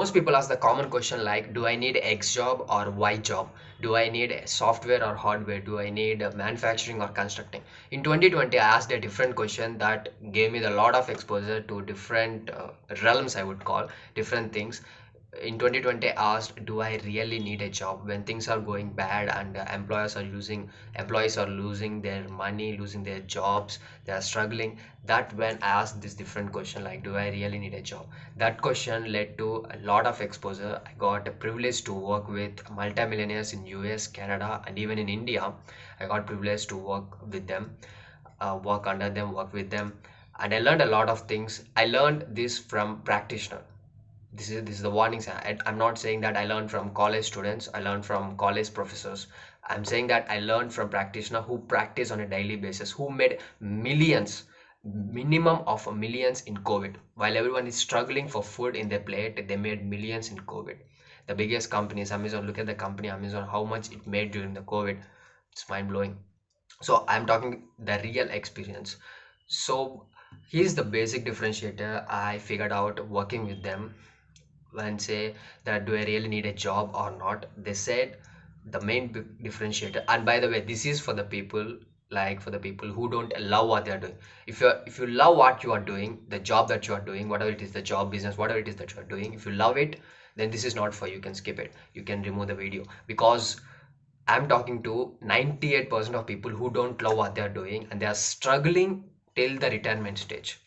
most people ask the common question like, do I need X job or Y job? Do I need software or hardware? Do I need manufacturing or constructing? In 2020, I asked a different question that gave me a lot of exposure to different realms, I would call different things. In 2020, I asked, do I really need a job when things are going bad and employees are losing their money, losing their jobs, they are struggling. That when I asked this different question like, do I really need a job? That question led to a lot of exposure. I got a privilege to work with multimillionaires in US, Canada, and even in India. I got privilege to work with them, work under them, work with them, and I learned a lot of things. I learned this from practitioner. This is the warning sign. I'm not saying that I learned from college students, I learned from college professors. I'm saying that I learned from practitioner who practice on a daily basis, who made millions, minimum of millions in COVID. While everyone is struggling for food in their plate, they made millions in COVID. The biggest companies, Amazon, look at the company Amazon, how much it made during the COVID. It's mind blowing. So I'm talking the real experience. So here's the basic differentiator I figured out working with them. When say that, do I really need a job or not, they said the main differentiator. And by the way, this is for the people, like for the people who don't love what they are doing. If you love what you are doing, the job that you are doing, whatever it is, the job, business, whatever it is that you are doing, if you love it, then this is not for you. You can skip it, you can remove the video, because I'm talking to 98% of people who don't love what they are doing and they are struggling till the retirement stage.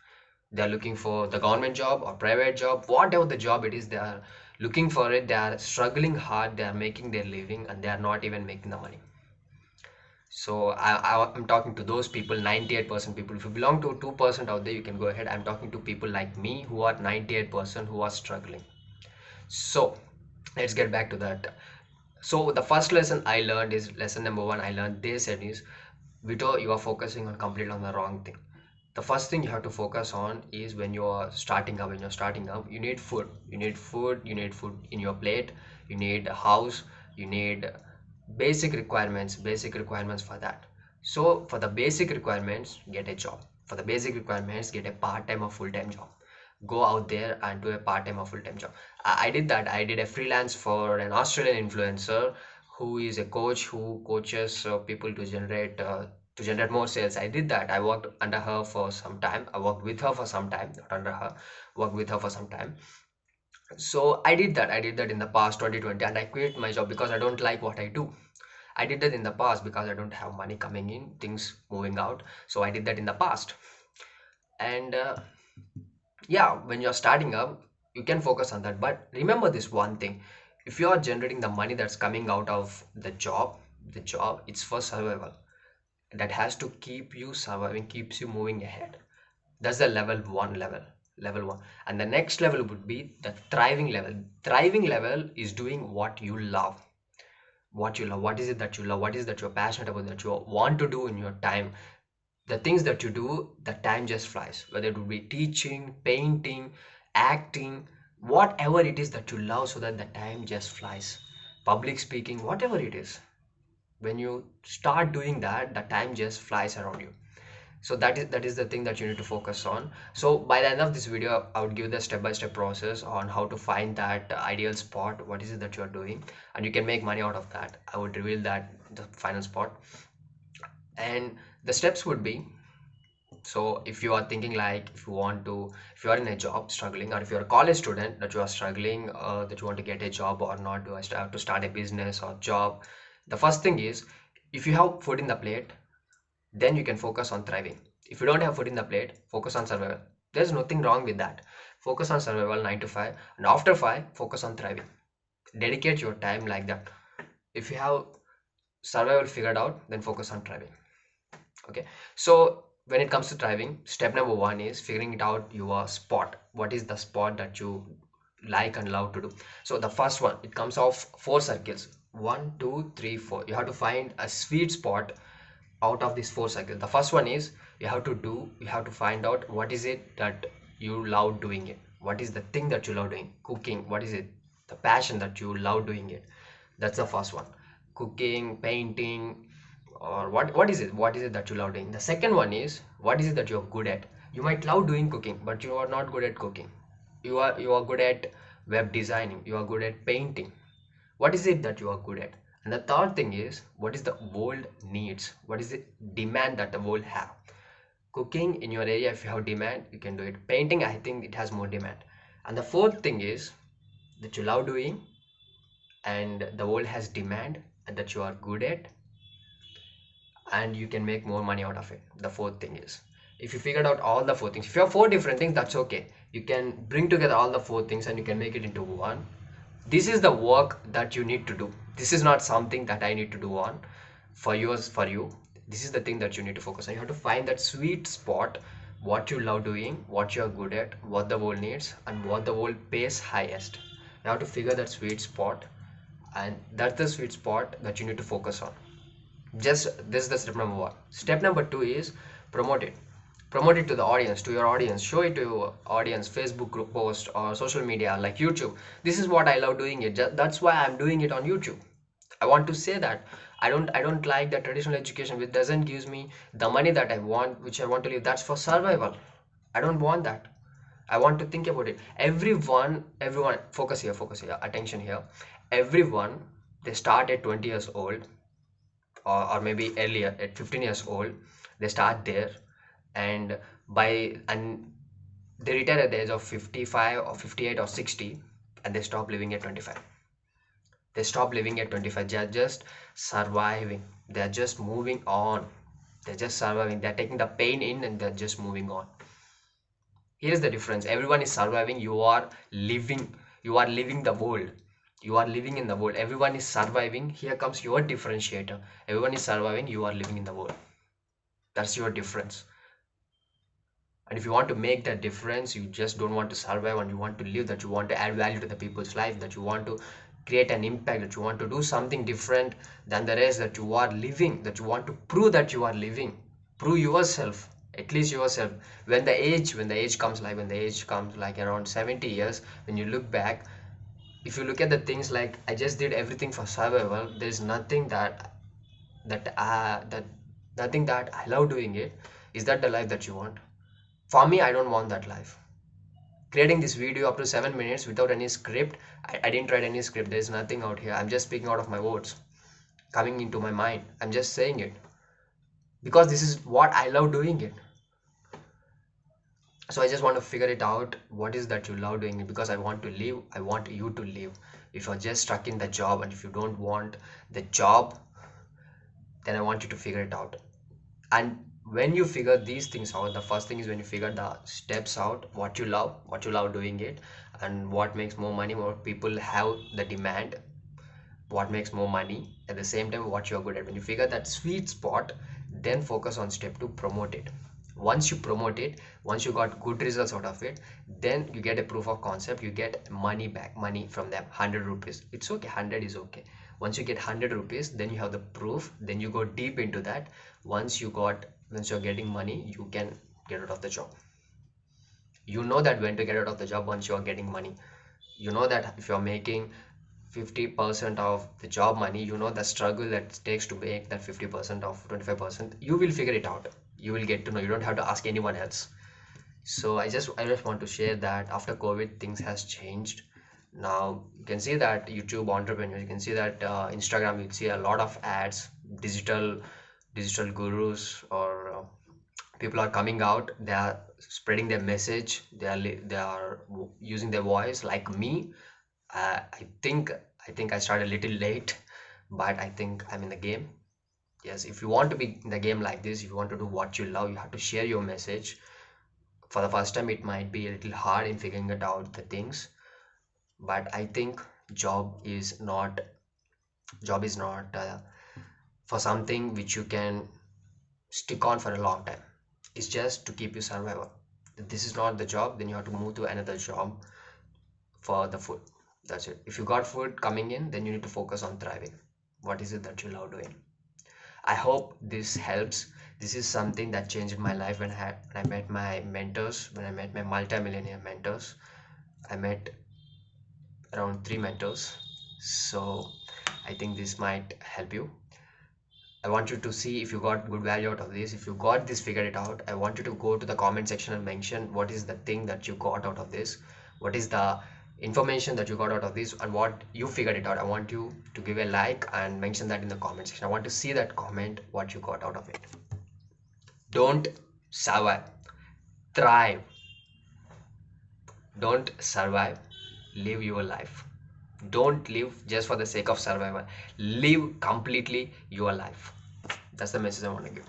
They are looking for the government job or private job, whatever the job it is, they are looking for it. They are struggling hard, they are making their living, and they are not even making the money. So I'm talking to those people, 98% people. If you belong to 2% out there, you can go ahead. I'm talking to people like me who are 98% who are struggling. So let's get back to that. So the first lesson I learned is lesson number one. I learned, they said is, Vito, you are focusing on completely on the wrong thing. The first thing you have to focus on is when you're starting up. When you're starting up, you need food. You need food in your plate. You need a house. You need basic requirements for that. So for the basic requirements, get a job. For the basic requirements, get a part-time or full-time job. Go out there and do a part-time or full-time job. I did that. I did a freelance for an Australian influencer who is a coach who coaches people to generate more sales. I did that. I worked under her for some time. I worked with her for some time, not under her, worked with her for some time. So I did that in the past 2020, and I quit my job because I don't like what I do. I did that in the past because I don't have money coming in, things moving out. So I did that in the past. And yeah, when you're starting up, you can focus on that. But remember this one thing: if you are generating the money that's coming out of the job, it's for survival. That has to keep you surviving, keeps you moving ahead. That's the level one. And the next level would be the thriving level. Thriving level is doing what you love. What is it that you love? What is that you're passionate about, that you want to do in your time? The things that you do, the time just flies. Whether it would be teaching, painting, acting, whatever it is that you love, so that the time just flies. Public speaking, whatever it is, when you start doing that, the time just flies around you. So that is the thing that you need to focus on. So by the end of this video, I would give the step-by-step process on how to find that ideal spot, what is it that you are doing, and you can make money out of that. I would reveal that the final spot. And the steps would be, so if you are thinking like, if you are in a job struggling, or if you're a college student that you are struggling, that you want to get a job or not, do I have to start a business or job? The first thing is, if you have food in the plate, then you can focus on thriving. If you don't have food in the plate, focus on survival. There's nothing wrong with that. Focus on survival 9 to 5, and after 5, focus on thriving. Dedicate your time like that. If you have survival figured out, then focus on thriving. Okay, so when it comes to thriving, step number one is figuring it out your spot. What is the spot that you like and love to do? So the first one, it comes off 4 circles: 1, 2, 3, 4. You have to find a sweet spot out of these 4 circles. The first one is, you have to find out what is it that you love doing it. What is the thing that you love doing? Cooking, what is it, the passion that you love doing it? That's the first one. Cooking, painting, or what is it that you love doing? The second one is, what is it that you're good at? You might love doing cooking, but you are not good at cooking. You are good at web designing, you are good at painting. What is it that you are good at? And the third thing is, what is the world needs? What is the demand that the world have? Cooking in your area, if you have demand, you can do it. Painting, I think it has more demand. And the fourth thing is that you love doing and the world has demand and that you are good at, and you can make more money out of it. The fourth thing is, if you figured out all the four things, if you have four different things, that's okay. You can bring together all the four things and you can make it into one. This is the work that you need to do. This is not something that I need to do on for yours, for you. This is the thing that you need to focus on. You have to find that sweet spot, what you love doing, what you are good at, what the world needs, and what the world pays highest. You have to figure that sweet spot, and that's the sweet spot that you need to focus on. Just this is the step number one. Step number two is promote it. Promote it to the audience, to your audience. Show it to your audience, Facebook group post or social media like YouTube. This is what I love doing it. That's why I'm doing it on YouTube. I want to say that I don't like the traditional education which doesn't give me the money that I want, which I want to live. That's for survival. I don't want that. I want to think about it. Everyone, focus here, attention here. Everyone, they start at 20 years old, or maybe earlier at 15 years old. They start there, and and they retire at the age of 55 or 58 or 60, and they stop living at 25. They stop living at 25. They are just surviving. They are just moving on. They're just surviving. They're taking the pain in and they're just moving on. Here is the difference. Everyone is surviving. You are living. You are living the world. You are living in the world. Everyone is surviving. Here comes your differentiator. Everyone is surviving. You are living in the world. That's your difference. And if you want to make that difference, you just don't want to survive and you want to live, that you want to add value to the people's life, that you want to create an impact, that you want to do something different than the rest, that you are living, that you want to prove that you are living. Prove yourself, at least yourself. When the age comes, like around 70 years, when you look back, if you look at the things like I just did everything for survival, there's nothing that nothing that I love doing it. Is that the life that you want? For me, I don't want that life. Creating this video up to 7 minutes without any script, I didn't write any script. There's nothing out here. I'm just speaking out of my words coming into my mind. I'm just saying it because this is what I love doing it. So I just want to figure it out. What is that you love doing it? Because I want to live. I want you to live. If you're just stuck in the job and if you don't want the job, then I want you to figure it out. And when you figure these things out, the first thing is when you figure the steps out, what you love doing it, and what makes more money, what people have the demand, what makes more money, at the same time what you're good at. When you figure that sweet spot, then focus on step 2, promote it. Once you promote it, once you got good results out of it, then you get a proof of concept, you get money back, money from them, 100 rupees. It's okay, 100 is okay. Once you get 100 rupees, then you have the proof, then you go deep into that. Once you're getting money, you can get out of the job. You know that when to get out of the job once you are getting money. You know that if you're making 50% of the job money, you know the struggle that it takes to make that 50% of 25%. You will figure it out. You will get to know. You don't have to ask anyone else. So I just want to share that after COVID, things has changed. Now you can see that YouTube entrepreneurs, you can see that Instagram, you see a lot of ads, digital gurus, or people are coming out. They are spreading their message. They are using their voice like me. I think I started a little late, but I think I'm in the game. Yes, if you want to be in the game like this, if you want to do what you love, you have to share your message. For the first time, it might be a little hard in figuring it out the things, but I think job is not job is not for something which you can stick on for a long time. It's just to keep you survival. If this is not the job, then you have to move to another job for the food. That's it. If you got food coming in, then you need to focus on thriving. What is it that you love doing? I hope this helps. This is something that changed my life when I met my mentors, when I met my multi-millionaire mentors. I met around 3 mentors. So I think this might help you. I want you to see if you got good value out of this. If you got this figured it out, I want you to go to the comment section and mention what is the thing that you got out of this. What is the information that you got out of this and what you figured it out. I want you to give a like and mention that in the comment section. I want to see that comment, what you got out of it. Don't survive, thrive. Don't survive, live your life. Don't live just for the sake of survival. Live completely your life. That's the message I want to give.